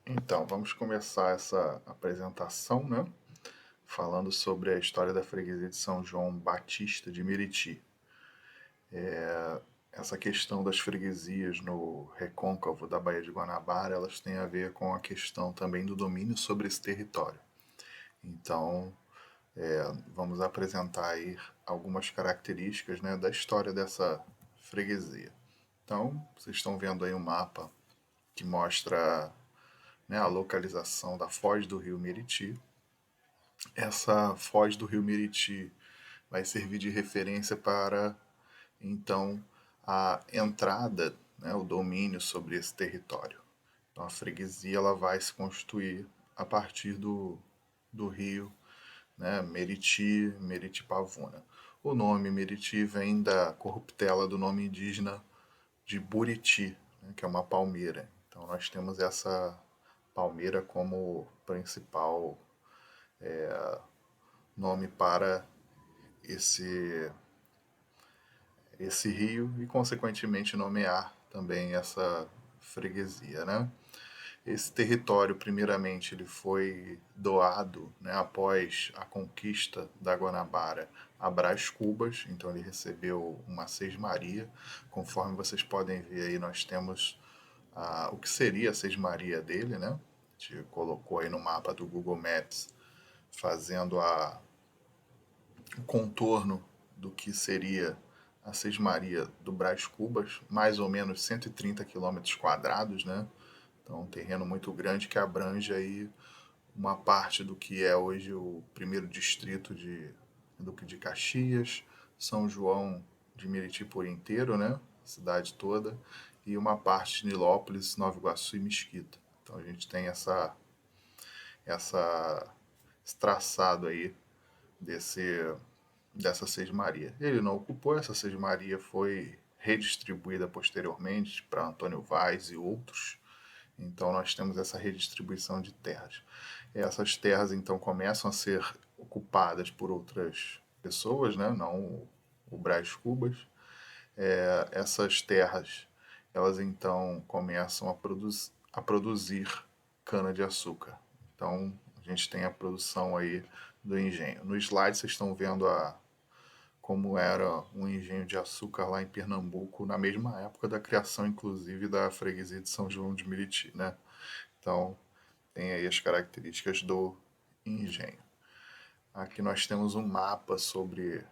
Então, vamos começar essa apresentação, né? Falando sobre a história da freguesia de São João Batista de Meriti. Essa questão das freguesias no recôncavo da Baía de Guanabara, elas têm a ver com a questão também do domínio sobre esse território. Então, vamos apresentar aí algumas características, né, da história dessa freguesia. Então, vocês estão vendo aí um mapa que mostra, né, a localização da foz do rio Meriti. Essa foz do rio Meriti vai servir de referência para, então, a entrada, né, o domínio sobre esse território. Então, a freguesia ela vai se constituir a partir do rio, né, Meriti, Meriti-Pavuna. O nome Meriti vem da corruptela do nome indígena de Buriti, né, que é uma palmeira. Então, nós temos essa palmeira como principal nome para esse esse rio e, consequentemente, nomear também essa freguesia, né? Esse território, primeiramente, ele foi doado, né, após a conquista da Guanabara a Brás Cubas, então ele recebeu uma sesmaria. Conforme vocês podem ver aí, nós temos o que seria a sesmaria dele, né? A gente colocou aí no mapa do Google Maps, fazendo o contorno do que seria a Sesmaria do Brás Cubas, mais ou menos 130 quilômetros quadrados, né? Então, um terreno muito grande que abrange aí uma parte do que é hoje o primeiro distrito de Duque de Caxias, São João de Meriti por inteiro, né? A cidade toda, e uma parte de Nilópolis, Nova Iguaçu e Mesquita. Então a gente tem essa esse traçado aí desse dessa sesmaria. Ele não ocupou, essa sesmaria foi redistribuída posteriormente para Antônio Vaz e outros. Então nós temos essa redistribuição de terras. Essas terras então começam a ser ocupadas por outras pessoas, né? Não o Brás Cubas. Essas terras elas então começam a produzir cana de açúcar. Então a gente tem a produção aí do engenho. No slide vocês estão vendo como era um engenho de açúcar lá em Pernambuco, na mesma época da criação, inclusive, da freguesia de São João de Meriti, né? Então, tem aí as características do engenho. Aqui nós temos um mapa sobre,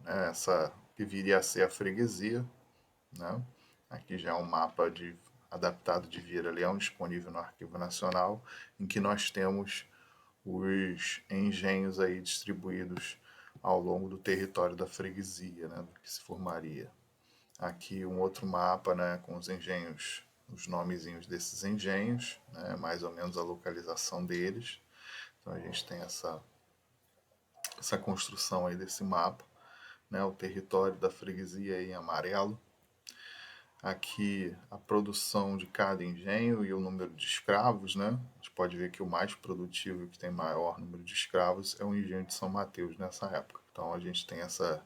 né, essa que viria a ser a freguesia, né? Aqui já é um mapa adaptado de Vira-Leão, disponível no Arquivo Nacional, em que nós temos os engenhos aí distribuídos ao longo do território da freguesia, né, do que se formaria. Aqui um outro mapa, né, com os engenhos, os nomezinhos desses engenhos, né, mais ou menos a localização deles. Então a gente tem essa construção aí desse mapa, né, o território da freguesia em amarelo. Aqui a produção de cada engenho e o número de escravos, né? A gente pode ver que o mais produtivo e que tem maior número de escravos é o engenho de São Mateus nessa época. Então a gente tem essas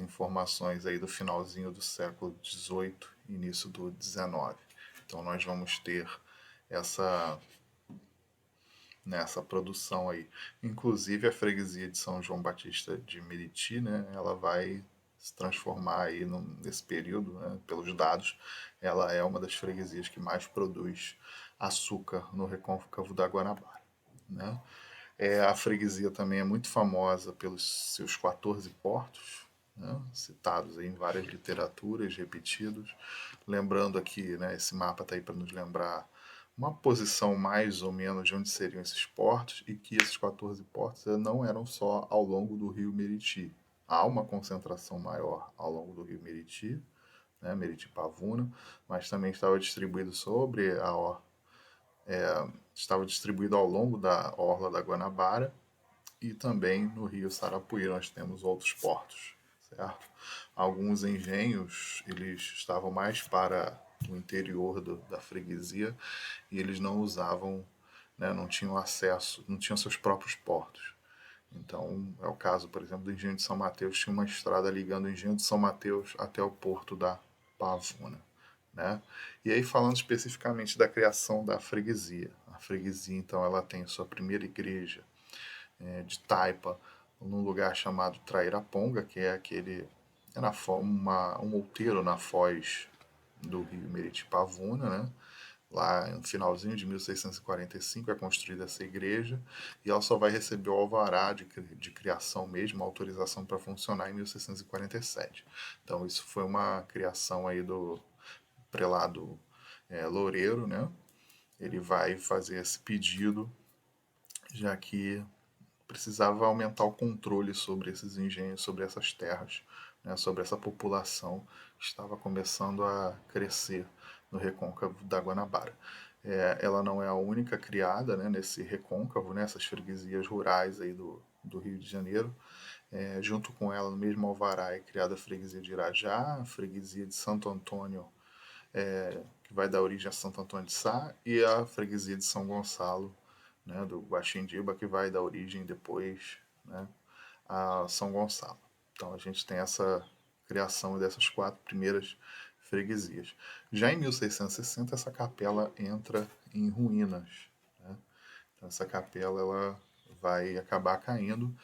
informações aí do finalzinho do século XVIII, início do XIX. Então nós vamos ter essa nessa produção aí. Inclusive a freguesia de São João Batista de Meriti, né, ela vai se transformar aí nesse período, né, pelos dados, ela é uma das freguesias que mais produz açúcar no recôncavo da Guanabara, né? A freguesia também é muito famosa pelos seus 14 portos, né, citados em várias literaturas, repetidos. Lembrando aqui, né, esse mapa está aí para nos lembrar uma posição mais ou menos de onde seriam esses portos e que esses 14 portos não eram só ao longo do rio Meriti. Há uma concentração maior ao longo do rio Meriti, né, Meriti-Pavuna, mas também estava distribuído sobre estava distribuído ao longo da orla da Guanabara e também no rio Sarapuí nós temos outros portos, certo? Alguns engenhos eles estavam mais para o interior da freguesia e eles não usavam, né, não tinham acesso, não tinham seus próprios portos. Então, é o caso, por exemplo, do engenho de São Mateus, tinha uma estrada ligando o engenho de São Mateus até o porto da Pavuna. né? E aí falando especificamente da criação da freguesia. A freguesia, então, ela tem sua primeira igreja de taipa num lugar chamado Trairaponga, que é aquele um outeiro na foz do rio Meriti-Pavuna, né? Lá no finalzinho de 1645 é construída essa igreja e ela só vai receber o alvará de criação mesmo, a autorização para funcionar em 1647. Então isso foi uma criação aí do prelado Loureiro, né? Ele vai fazer esse pedido, já que precisava aumentar o controle sobre esses engenhos, sobre essas terras, né, sobre essa população que estava começando a crescer no recôncavo da Guanabara. Ela não é a única criada, né, nesse recôncavo, né, essas freguesias rurais aí do Rio de Janeiro. Junto com ela, no mesmo alvará, é criada a freguesia de Irajá, a freguesia de Santo Antônio, que vai dar origem a Santo Antônio de Sá, e a freguesia de São Gonçalo, né, do Guaxindiba, que vai dar origem depois, né, a São Gonçalo. Então a gente tem essa criação dessas 4 primeiras freguesias. Já em 1660 essa capela entra em ruínas, né? Então essa capela ela vai acabar caindo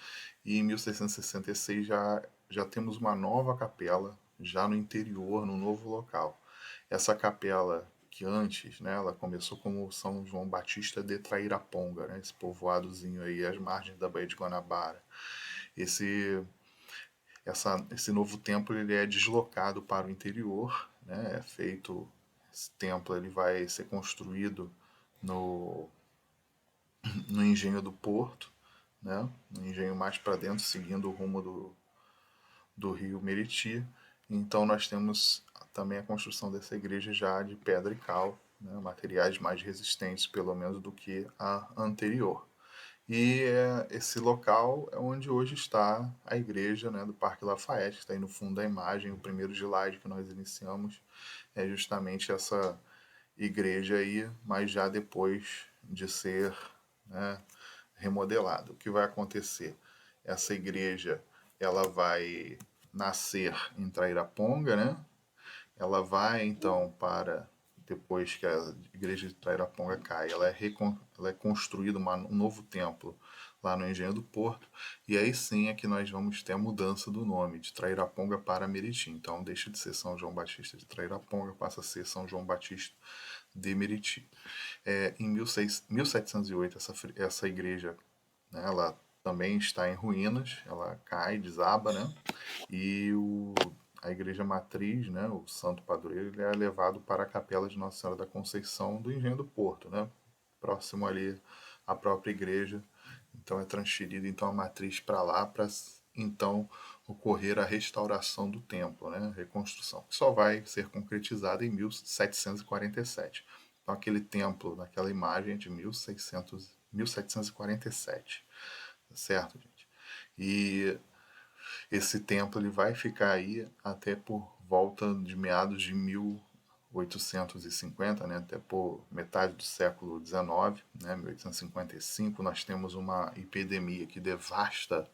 e em 1666 já temos uma nova capela já no interior, no novo local. Essa capela que antes, né, ela começou como São João Batista de Trairaponga, né, esse povoadozinho aí às margens da Baía de Guanabara. Esse, esse novo templo ele é deslocado para o interior, né, é feito, esse templo ele vai ser construído no, no engenho do Porto, né, no engenho mais para dentro, seguindo o rumo do rio Meriti. Então nós temos também a construção dessa igreja já de pedra e cal, né, materiais mais resistentes, pelo menos, do que a anterior. E esse local é onde hoje está a igreja, né, do Parque Lafayette, que está aí no fundo da imagem. O primeiro slide que nós iniciamos é justamente essa igreja aí, mas já depois de ser, né, remodelada. O que vai acontecer? Essa igreja ela vai nascer em Trairaponga, né? Ela vai então para depois que a igreja de Trairaponga cai, ela é construída um novo templo lá no Engenho do Porto, e aí sim é que nós vamos ter a mudança do nome de Trairaponga para Meriti. Então deixa de ser São João Batista de Trairaponga, passa a ser São João Batista de Meriti. Em 1708 essa igreja, né, ela também está em ruínas, ela cai, desaba, né? E a igreja matriz, né, o santo padroeiro, ele é levado para a capela de Nossa Senhora da Conceição do Engenho do Porto, né, próximo ali à própria igreja. Então é transferido então a matriz para lá para então ocorrer a restauração do templo, né, a reconstrução, que só vai ser concretizada em 1747. Então aquele templo, naquela imagem é de 1747, tá certo, gente? E esse templo ele vai ficar aí até por volta de meados de 1850, né, até por metade do século XIX, né, 1855, nós temos uma epidemia que devasta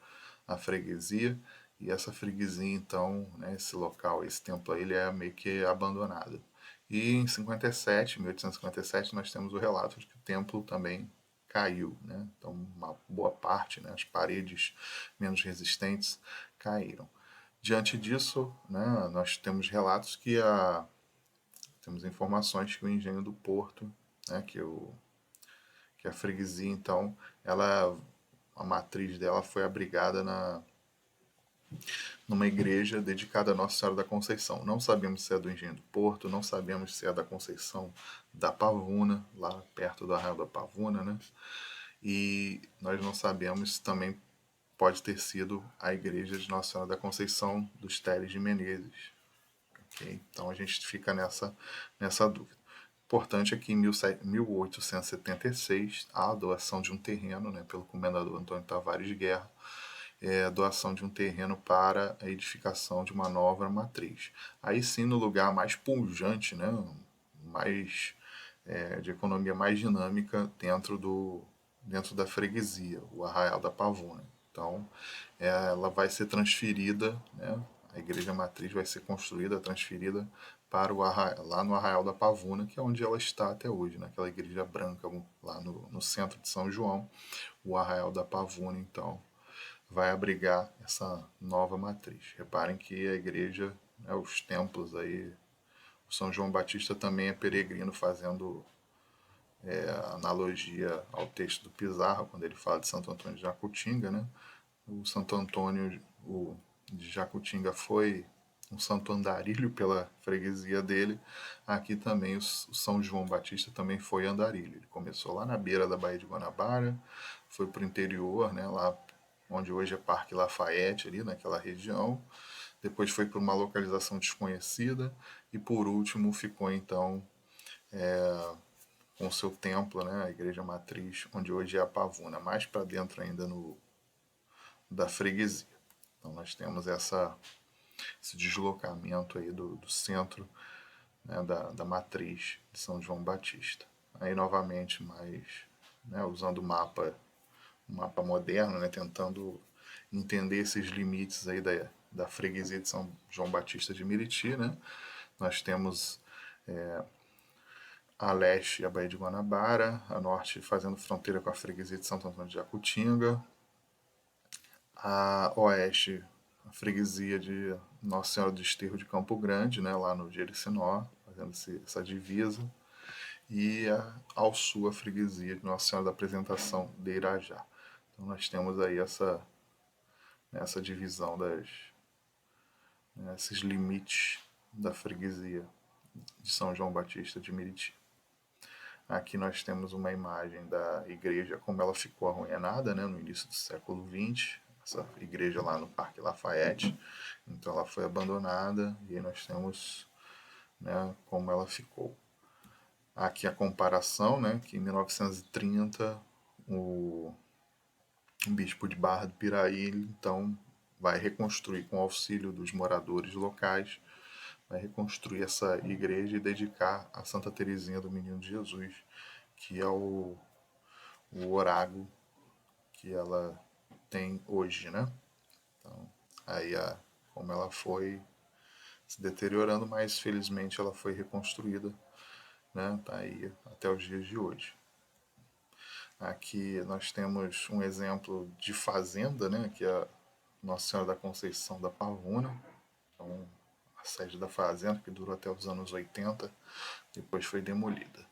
a freguesia, e essa freguesia, então, né, esse local, esse templo aí, ele é meio que abandonado. E em 57, 1857, nós temos o relato de que o templo também caiu, né? Então uma boa parte, né, as paredes menos resistentes caíram. Diante disso, né, nós temos relatos temos informações que o engenho do Porto, né, que a freguesia então, a matriz dela foi abrigada numa igreja dedicada a Nossa Senhora da Conceição. Não sabemos se é do Engenho do Porto, não sabemos se é da Conceição da Pavuna, lá perto do Arraial da Pavuna, né? E nós não sabemos se também pode ter sido a igreja de Nossa Senhora da Conceição dos Teles de Menezes. Okay? Então a gente fica nessa dúvida. Importante é que em 1876 há a doação de um terreno, né, pelo comendador Antônio Tavares de Guerra, a doação de um terreno para a edificação de uma nova matriz. Aí sim, no lugar mais pujante, né, mais de economia mais dinâmica dentro da freguesia, o Arraial da Pavuna. Então, ela vai ser transferida, né, A igreja matriz vai ser construída, transferida para lá no Arraial da Pavuna, que é onde ela está até hoje, naquela igreja branca lá no centro de São João. O Arraial da Pavuna, então, vai abrigar essa nova matriz. Reparem que a igreja, né, os templos aí, o São João Batista também é peregrino, fazendo analogia ao texto do Pizarro, quando ele fala de Santo Antônio de Jacutinga, né? O Santo Antônio de Jacutinga foi um santo andarilho pela freguesia dele. Aqui também o São João Batista também foi andarilho. Ele começou lá na beira da Baía de Guanabara, foi para o interior, né, lá onde hoje é Parque Lafayette, ali naquela região. Depois foi para uma localização desconhecida e por último ficou então com seu templo, né, a igreja matriz, onde hoje é a Pavuna, mais para dentro ainda da freguesia. Então nós temos esse deslocamento aí do centro, né, da matriz de São João Batista. Aí novamente, né, usando um mapa moderno, né, tentando entender esses limites aí da freguesia de São João Batista de Miriti, né? Nós temos a leste a Baía de Guanabara, a norte fazendo fronteira com a freguesia de Santo Antônio de Jacutinga, a oeste a freguesia de Nossa Senhora do Desterro de Campo Grande, né, lá no Jericinó, fazendo essa divisa, e ao sul a freguesia de Nossa Senhora da Apresentação de Irajá. Então nós temos aí essa divisão esses limites da freguesia de São João Batista de Miriti. Aqui nós temos uma imagem da igreja como ela ficou arruinada, né, no início do século XX, essa igreja lá no Parque Lafayette. Então ela foi abandonada e aí nós temos, né, como ela ficou. Aqui a comparação, né, que em 1930 o bispo de Barra do Piraí então vai reconstruir com o auxílio dos moradores locais, vai reconstruir essa igreja e dedicar a Santa Teresinha do Menino Jesus, que é o orago que ela tem hoje, né? Então, aí como ela foi se deteriorando, mas felizmente ela foi reconstruída, né? Tá aí até os dias de hoje. Aqui nós temos um exemplo de fazenda, né? Que é a Nossa Senhora da Conceição da Pavuna, então, a sede da fazenda que durou até os anos 80, depois foi demolida.